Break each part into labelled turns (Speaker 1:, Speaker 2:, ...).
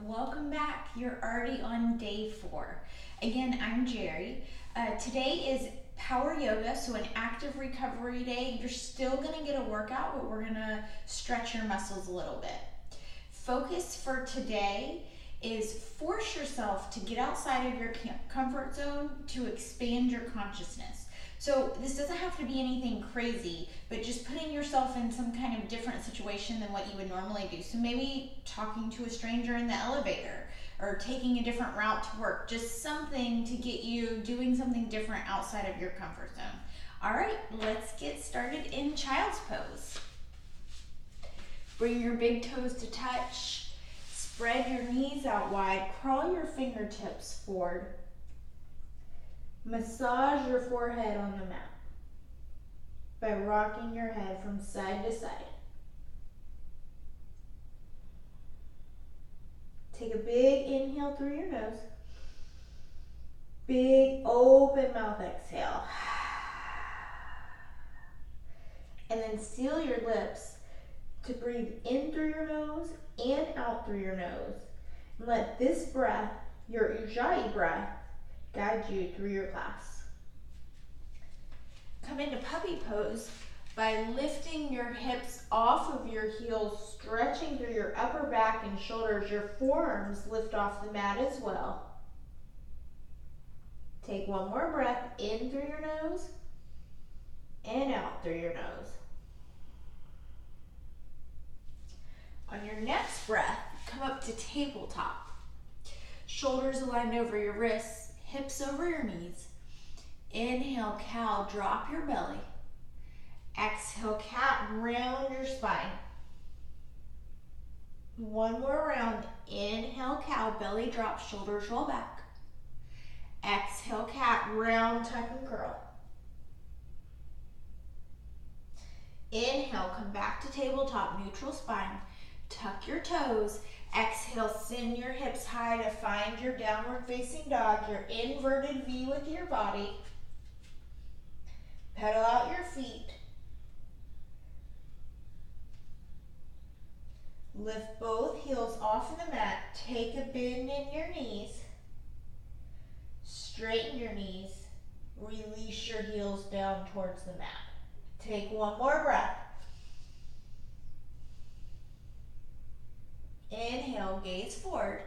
Speaker 1: welcome back. You're already on day 4. Again, I'm Jerry. Today is power yoga, so an active recovery day. You're still going to get a workout, but we're going to stretch your muscles a little bit. Focus for today is force yourself to get outside of your comfort zone to expand your consciousness. So this doesn't have to be anything crazy, but just putting yourself in some kind of different situation than what you would normally do. So maybe talking to a stranger in the elevator or taking a different route to work, just something to get you doing something different outside of your comfort zone. All right, let's get started in child's pose. Bring your big toes to touch. Spread your knees out wide. Crawl your fingertips forward. Massage your forehead on the mat by rocking your head from side to side. Take a big inhale through your nose. Big open mouth exhale. And then seal your lips to breathe in through your nose and out through your nose. And let this breath, your ujjayi breath, guide you through your class. Come into puppy pose by lifting your hips off of your heels, stretching through your upper back and shoulders. Your forearms lift off the mat as well. Take one more breath in through your nose and out through your nose. On your next breath, come up to tabletop. Shoulders aligned over your wrists. Hips over your knees. Inhale, cow, drop your belly. Exhale, cat, round your spine. One more round. Inhale, cow, belly drop, shoulders roll back. Exhale, cat, round, tuck and curl. Inhale, come back to tabletop, neutral spine. Tuck your toes. Exhale, send your hips high to find your downward facing dog, your inverted V with your body. Pedal out your feet. Lift both heels off of the mat. Take a bend in your knees. Straighten your knees. Release your heels down towards the mat. Take one more breath. Inhale, gaze forward.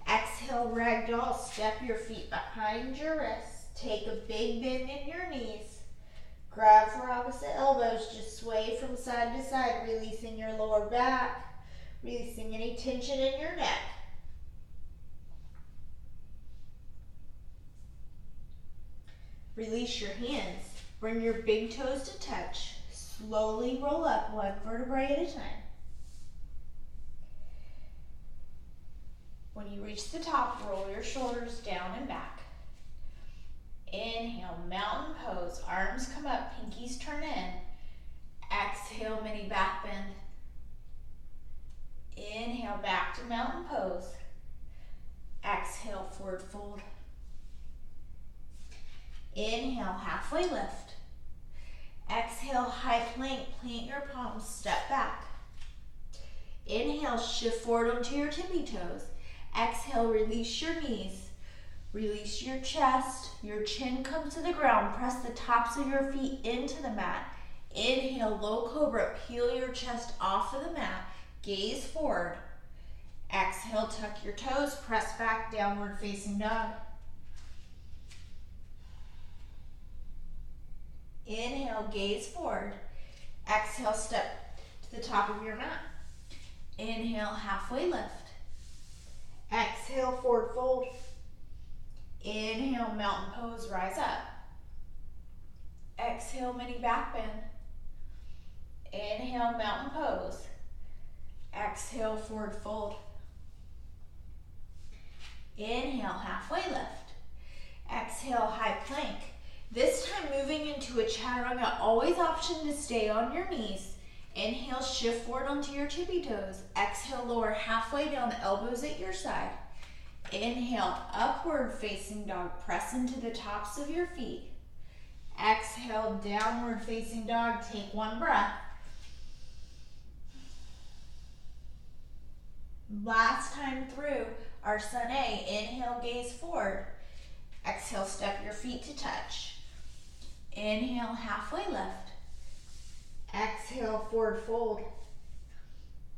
Speaker 1: Exhale, ragdoll, step your feet behind your wrists. Take a big bend in your knees. Grab for opposite elbows, just sway from side to side, releasing your lower back, releasing any tension in your neck. Release your hands. Bring your big toes to touch. Slowly roll up one vertebrae at a time. When you reach the top, roll your shoulders down and back. Inhale, mountain pose. Arms come up, pinkies turn in. Exhale, mini back bend. Inhale, back to mountain pose. Exhale, forward fold. Inhale, halfway lift. Exhale, high plank. Plant your palms, step back. Inhale, shift forward onto your tippy toes. Exhale, release your knees. Release your chest. Your chin comes to the ground. Press the tops of your feet into the mat. Inhale, low cobra. Peel your chest off of the mat. Gaze forward. Exhale, tuck your toes. Press back, downward facing dog. Inhale, gaze forward. Exhale, step to the top of your mat. Inhale, halfway lift. Exhale, forward fold. Inhale, mountain pose, rise up. Exhale, mini back bend. Inhale, mountain pose. Exhale, forward fold. Inhale, halfway lift. Exhale, high plank. This time moving into a chaturanga, always option to stay on your knees. Inhale, shift forward onto your tippy toes. Exhale, lower halfway down, elbows at your side. Inhale, upward facing dog. Press into the tops of your feet. Exhale, downward facing dog. Take one breath. Last time through our Sun A, inhale, gaze forward. Exhale, step your feet to touch. Inhale, halfway lift. Exhale, forward fold.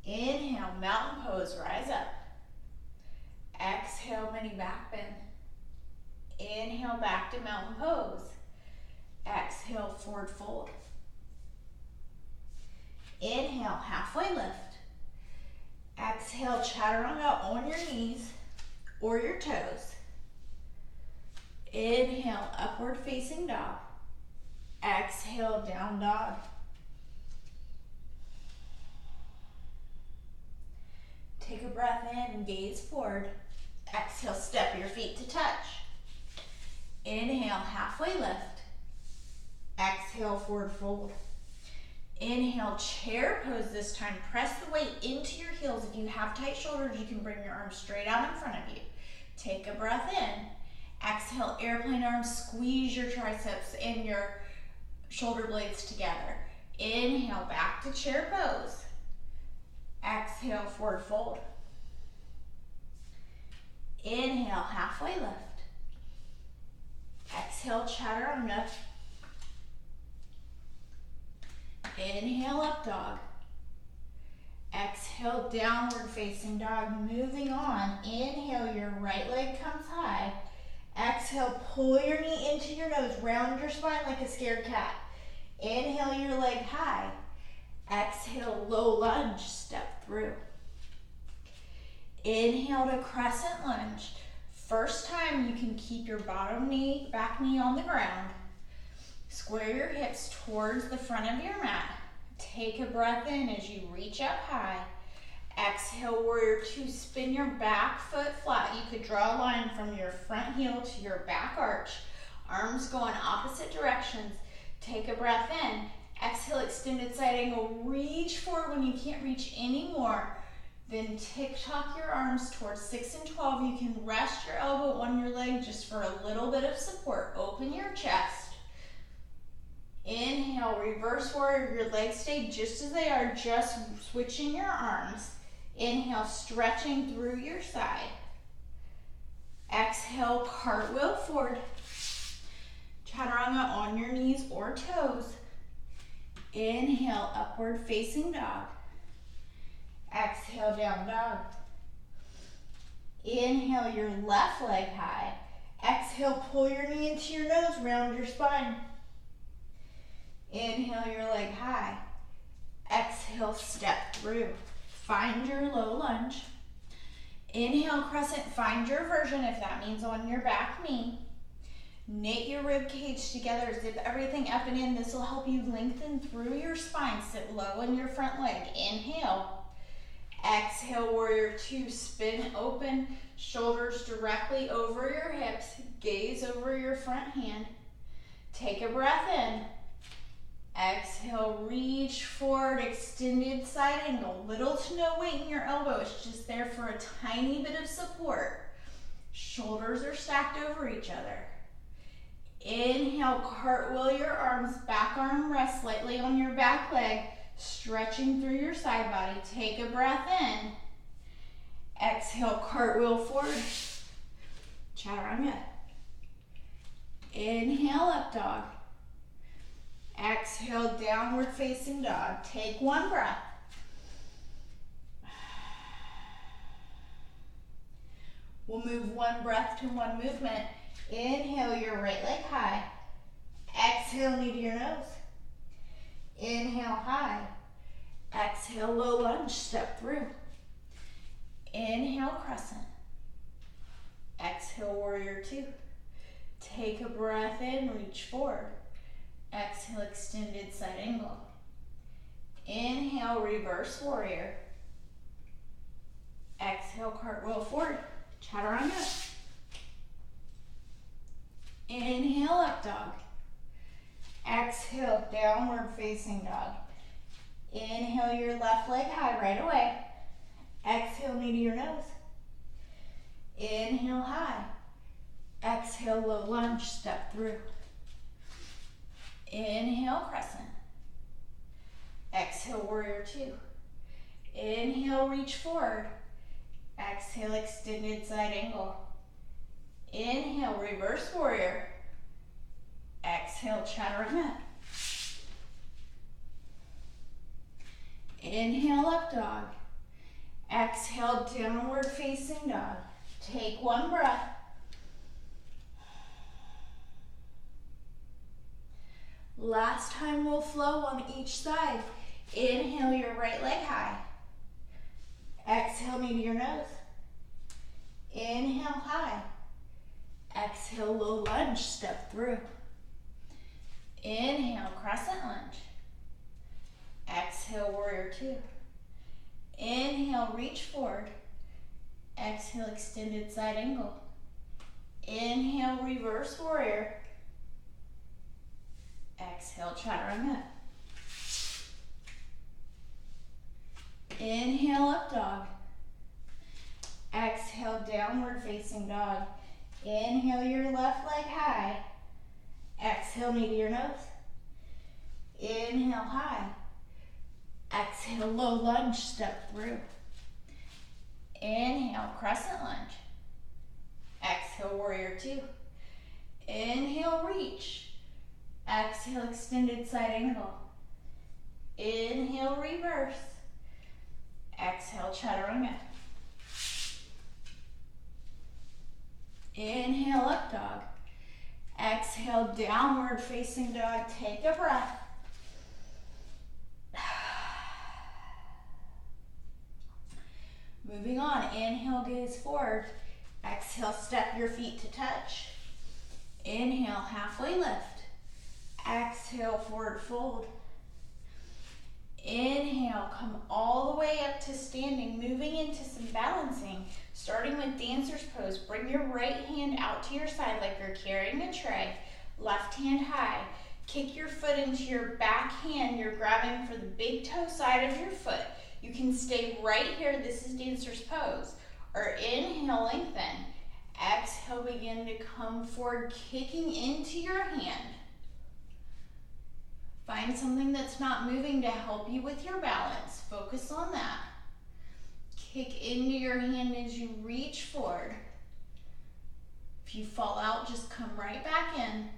Speaker 1: Inhale, mountain pose, rise up. Exhale, mini back bend. Inhale, back to mountain pose. Exhale, forward fold. Inhale, halfway lift. Exhale, chaturanga on your knees or your toes. Inhale, upward facing dog. Exhale, down dog. Take a breath in and gaze forward. Exhale, step your feet to touch. Inhale, halfway lift. Exhale, forward fold. Inhale, chair pose this time. Press the weight into your heels. If you have tight shoulders, you can bring your arms straight out in front of you. Take a breath in. Exhale, airplane arms. Squeeze your triceps and your shoulder blades together. Inhale, back to chair pose. Exhale, forward fold. Inhale, halfway lift. Exhale, chaturanga. Inhale, up dog. Exhale, downward facing dog. Moving on. Inhale, your right leg comes high. Exhale, pull your knee into your nose. Round your spine like a scared cat. Inhale, your leg high. Exhale, low lunge, step through. Inhale to crescent lunge. First time you can keep your bottom knee, back knee on the ground. Square your hips towards the front of your mat. Take a breath in as you reach up high. Exhale, warrior two, spin your back foot flat. You could draw a line from your front heel to your back arch. Arms go in opposite directions. Take a breath in. Exhale, extended side angle. Reach forward when you can't reach anymore. Then tick-tock your arms towards 6 and 12. You can rest your elbow on your leg just for a little bit of support. Open your chest. Inhale, reverse warrior. Your legs stay just as they are, just switching your arms. Inhale, stretching through your side. Exhale, cartwheel forward. Chaturanga on your knees or toes. Inhale, upward facing dog. Exhale, down dog. Inhale, your left leg high. Exhale, pull your knee into your nose, round your spine. Inhale, your leg high. Exhale, step through. Find your low lunge. Inhale, crescent, find your version if that means on your back knee. Knit your rib cage together, zip everything up and in. This will help you lengthen through your spine. Sit low in your front leg. Inhale. Exhale, warrior two, spin open, shoulders directly over your hips, gaze over your front hand. Take a breath in. Exhale, reach forward, extended side angle. Little to no weight in your elbow. It's just there for a tiny bit of support. Shoulders are stacked over each other. Inhale, cartwheel your arms, back arm rests slightly on your back leg, stretching through your side body. Take a breath in. Exhale, cartwheel forward. Chaturanga. Inhale, up dog. Exhale, downward facing dog. Take one breath. We'll move one breath to one movement. Inhale, your right leg high. Exhale, knee to your nose. Inhale, high. Exhale, low lunge, step through. Inhale, crescent. Exhale, warrior two. Take a breath in, reach forward. Exhale, extended side angle. Inhale, reverse warrior. Exhale, cartwheel forward. Chaturanga. Inhale, up dog. Exhale, downward facing dog. Inhale, your left leg high right away. Exhale, knee to your nose. Inhale, high. Exhale, low lunge, step through. Inhale, crescent. Exhale, warrior two. Inhale, reach forward. Exhale, extended side angle. Inhale, reverse warrior. Exhale, chaturanga. Inhale, up dog. Exhale, downward facing dog. Take one breath. Last time we'll flow on each side. Inhale your right leg high. Exhale, knee to your nose. Inhale, high. Exhale, low lunge, step through. Inhale, crescent lunge. Exhale, warrior two. Inhale, reach forward. Exhale, extended side angle. Inhale, reverse warrior. Exhale, chaturanga. Inhale, up dog. Exhale, downward facing dog. Inhale your left leg high. Exhale, knee to your nose. Inhale, high. Exhale, low lunge, step through. Inhale, crescent lunge. Exhale, warrior two. Inhale, reach. Exhale, extended side angle. Inhale, reverse. Exhale, chaturanga. Inhale, up dog. Exhale, downward facing dog. Take a breath. Moving on, inhale, gaze forward. Exhale, step your feet to touch. Inhale, halfway lift. Exhale, forward fold. Inhale, come all the way up to standing, moving into some balancing. Starting with dancer's pose, bring your right hand out to your side like you're carrying a tray. Left hand high. Kick your foot into your back hand. You're grabbing for the big toe side of your foot. You can stay right here. This is dancer's pose. Or inhale, lengthen. Exhale, begin to come forward, kicking into your hand. Find something that's not moving to help you with your balance. Focus on that. Kick into your hand as you reach forward. If you fall out, just come right back in.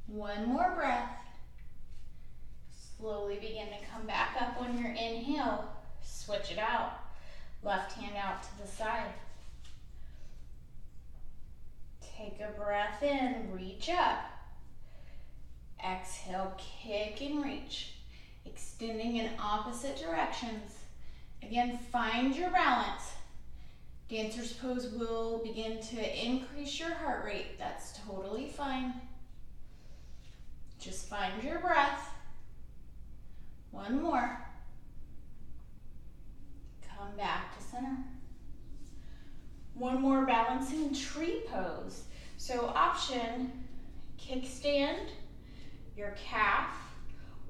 Speaker 1: One more breath. Slowly begin to come back up on your inhale. Switch it out. Left hand out to the side. Take a breath in, reach up. Exhale, kick and reach. Extending in opposite directions. Again, find your balance. Dancer's pose will begin to increase your heart rate. That's totally fine. Just find your breath. One more. Come back to center. One more balancing tree pose. So option, kickstand, your calf,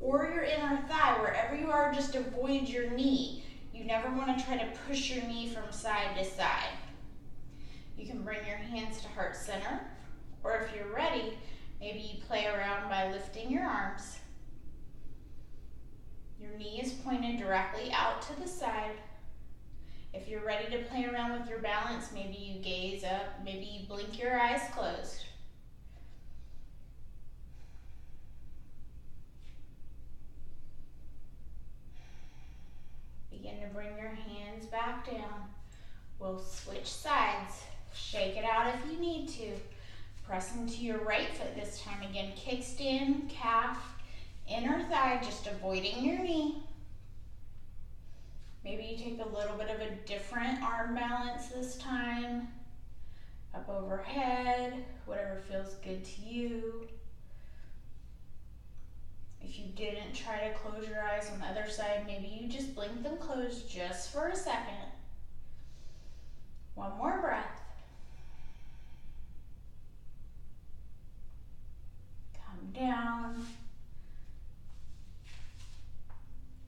Speaker 1: or your inner thigh. Wherever you are, just avoid your knee. You never want to try to push your knee from side to side. You can bring your hands to heart center, or if you're ready, maybe you play around by lifting your arms. Your knee is pointed directly out to the side. If you're ready to play around with your balance, maybe you gaze up, maybe you blink your eyes closed. Begin to bring your hands back down. We'll switch sides. Shake it out if you need to. Press into your right foot this time. Again, kickstand, calf, inner thigh, just avoiding your knee. Maybe you take a little bit of a different arm balance this time. Up overhead, whatever feels good to you. If you didn't try to close your eyes on the other side, maybe you just blink them closed just for a second. One more breath. Come down.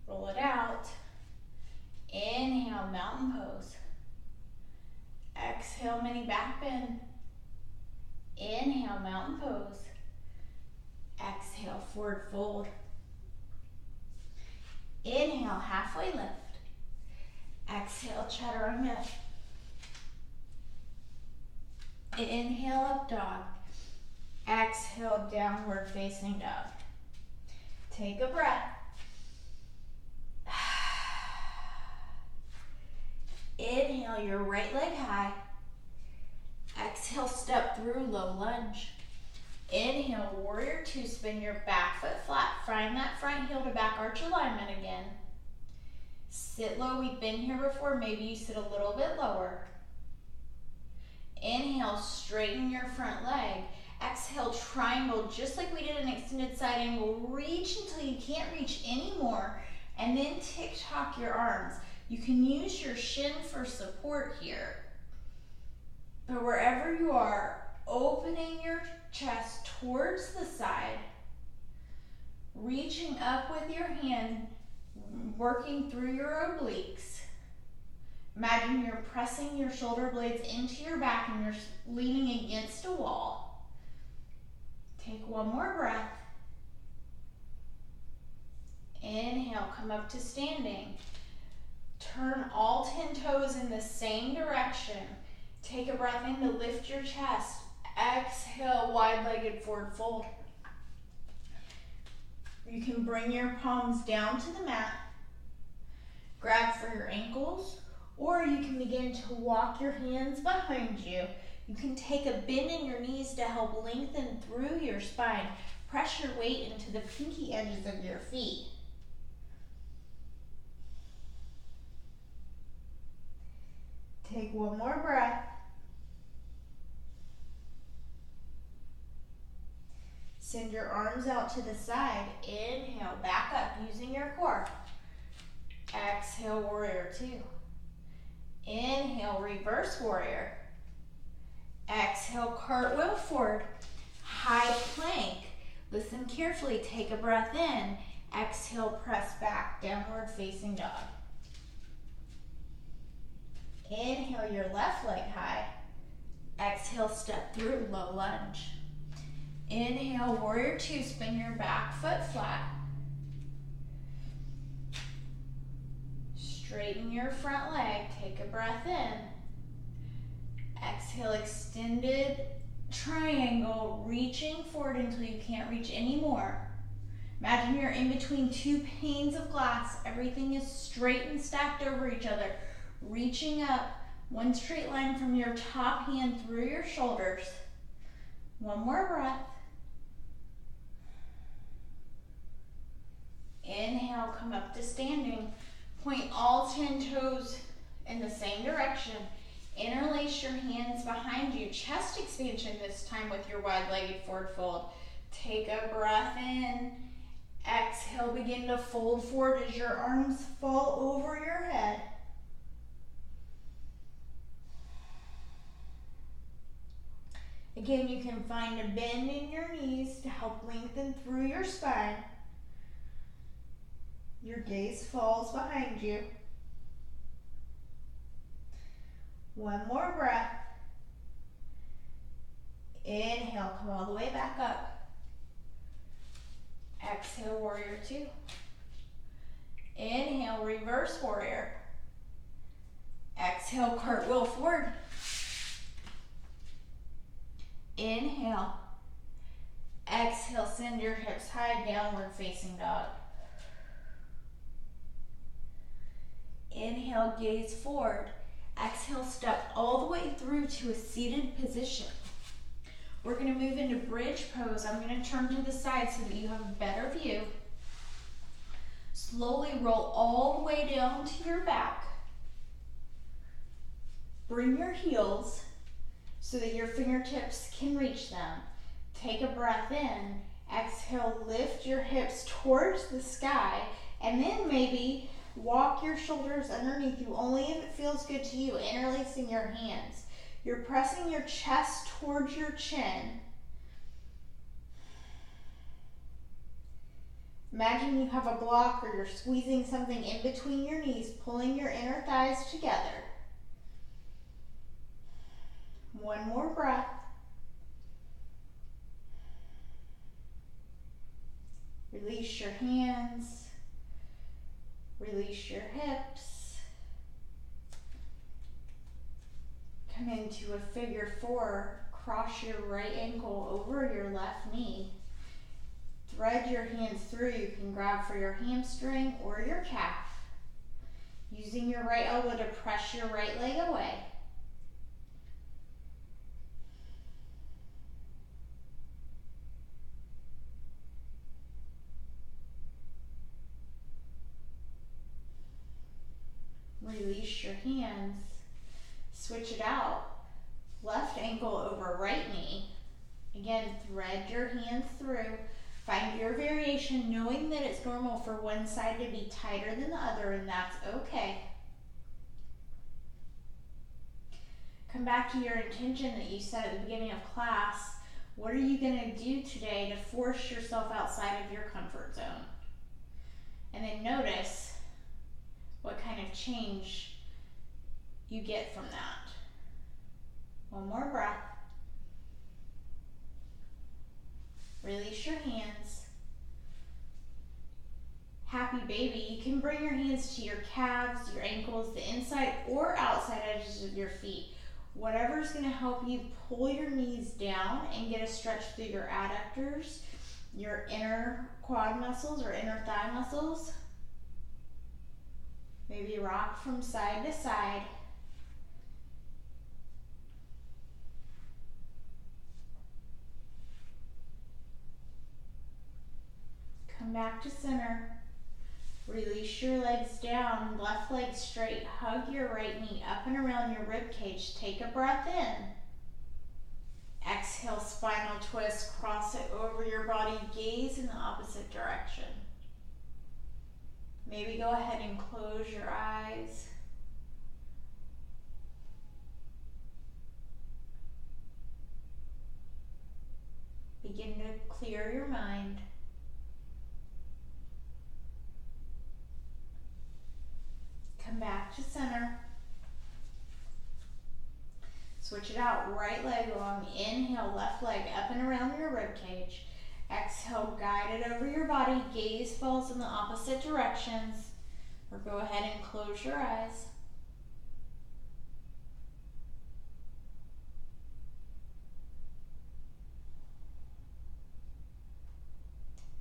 Speaker 1: Roll it out. Inhale, mountain pose. Exhale, mini back bend. Inhale, mountain pose. Exhale, forward fold. Inhale, halfway lift. Exhale, chaturanga. Inhale, up dog. Exhale, downward facing dog. Take a breath. Inhale your right leg high. Exhale, step through low lunge. Inhale, warrior two, spin your back foot flat. Find that front heel to back arch alignment again. Sit low, we've been here before, maybe you sit a little bit lower. Inhale, straighten your front leg. Exhale, triangle, just like we did an extended side angle. Reach until you can't reach anymore, and then tick-tock your arms. You can use your shin for support here. But wherever you are, opening your chest towards the side, reaching up with your hand, working through your obliques. Imagine you're pressing your shoulder blades into your back and you're leaning against a wall. Take one more breath. Inhale, come up to standing. Turn all 10 toes in the same direction. Take a breath in to lift your chest. Exhale, wide-legged forward fold. You can bring your palms down to the mat. Grab for your ankles, or you can begin to walk your hands behind you. You can take a bend in your knees to help lengthen through your spine. Press your weight into the pinky edges of your feet. Take one more breath. Send your arms out to the side. Inhale, back up using your core. Exhale, warrior two. Inhale, reverse warrior. Exhale, cartwheel forward. High plank. Listen carefully, take a breath in. Exhale, press back, downward facing dog. Inhale your left leg high. Exhale, step through low lunge. Inhale, warrior two, spin your back foot flat. Straighten your front leg, take a breath in. Exhale, extended triangle, reaching forward until you can't reach anymore. Imagine you're in between two panes of glass. Everything is straight and stacked over each other. Reaching up, one straight line from your top hand through your shoulders. One more breath. Inhale, come up to standing. Point all 10 toes in the same direction. Interlace your hands behind you. Chest expansion this time with your wide-legged forward fold. Take a breath in. Exhale, begin to fold forward as your arms fall over your head. Again, you can find a bend in your knees to help lengthen through your spine. Your gaze falls behind you. One more breath. Inhale, come all the way back up. Exhale, warrior two. Inhale, reverse warrior. Exhale, cartwheel forward. Inhale. Exhale, send your hips high, downward facing dog. Inhale, gaze forward. Exhale, step all the way through to a seated position. We're going to move into bridge pose. I'm going to turn to the side so that you have a better view. Slowly roll all the way down to your back. Bring your heels so that your fingertips can reach them. Take a breath in. Exhale, lift your hips towards the sky, and then maybe walk your shoulders underneath you, only if it feels good to you, interlacing your hands. You're pressing your chest towards your chin. Imagine you have a block or you're squeezing something in between your knees, pulling your inner thighs together. One more breath. Release your hands. Release your hips. Come into a figure four. Cross your right ankle over your left knee. Thread your hands through. You can grab for your hamstring or your calf. Using your right elbow to press your right leg away. Release your hands. Switch it out. Left ankle over right knee. Again, thread your hands through. Find your variation, knowing that it's normal for one side to be tighter than the other, and that's okay. Come back to your intention that you set at the beginning of class. What are you going to do today to force yourself outside of your comfort zone? And then notice what kind of change you get from that. One more breath. Release your hands. Happy baby. You can bring your hands to your calves, your ankles, the inside or outside edges of your feet. Whatever's going to help you pull your knees down and get a stretch through your adductors, your inner quad muscles or inner thigh muscles. Maybe rock from side to side. Come back to center. Release your legs down, left leg straight. Hug your right knee up and around your rib cage. Take a breath in. Exhale, spinal twist. Cross it over your body. Gaze in the opposite direction. Maybe go ahead and close your eyes. Begin to clear your mind. Come back to center. Switch it out. Right leg long. Inhale, left leg up and around your rib cage. Exhale, guide it over your body. Gaze falls in the opposite directions. Or go ahead and close your eyes.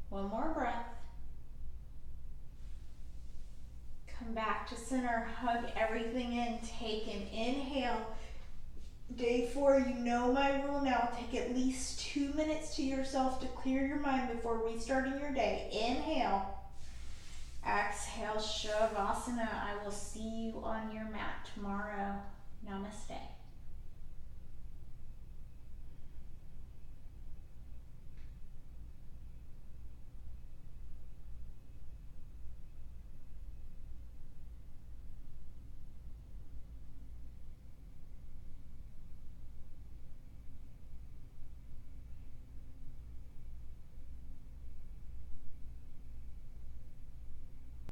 Speaker 1: One more breath. Come back to center. Hug everything in. Take an inhale. Day 4, you know my rule now. Take at least 2 minutes to yourself to clear your mind before restarting your day. Inhale. Exhale, Shavasana. I will see you on your mat tomorrow.